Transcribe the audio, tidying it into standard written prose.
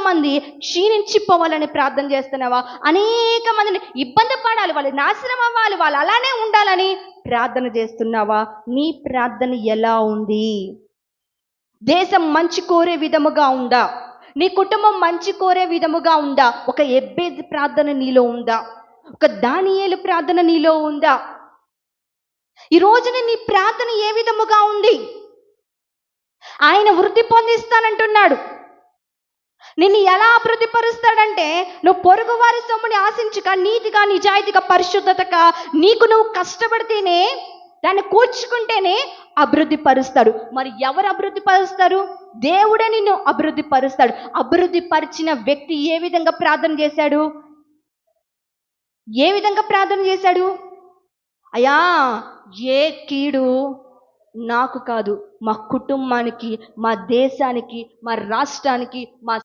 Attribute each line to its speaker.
Speaker 1: మంది క్షీణించిపోవాలని ప్రార్థన చేస్తున్నావా? అనేక మందిని ఇబ్బంది పడాలి, వాళ్ళు నాశనం అవ్వాలి, వాళ్ళు అలానే ఉండాలని ప్రార్థన చేస్తున్నావా? నీ ప్రార్థన ఎలా ఉంది? దేశం మంచి కోరే విధముగా ఉందా? నీ కుటుంబం మంచి కోరే విధముగా ఉందా? ఒక ఎబ్బేజు ప్రార్థన నీలో ఉందా? ఒక దానియేలు ప్రార్థన నీలో ఉందా? ఈ రోజున నీ ప్రార్థన ఏ విధముగా ఉంది? ఆయన వృద్ధి పొందిస్తానంటున్నాడు. నిన్ను ఎలా అభివృద్ధి పరుస్తాడంటే, నువ్వు పొరుగు వారి సొమ్ముని ఆశించక, నీతిగా, నిజాయితీగా, పరిశుద్ధతగా నీకు నువ్వు కష్టపడితేనే, దాన్ని కూర్చుకుంటేనే అభివృద్ధి పరుస్తాడు. మరి ఎవరు అభివృద్ధి పరుస్తారు? దేవుడే నిన్ను అభివృద్ధి పరుస్తాడు. అభివృద్ధి పరిచిన వ్యక్తి ఏ విధంగా ప్రార్థన చేశాడు? ఏ విధంగా ప్రార్థన చేశాడు? అయ్యా, ఏ కీడు నాకు కాదు, మా కుటుంబానికి, మా దేశానికి, మా రాష్ట్రానికి, మా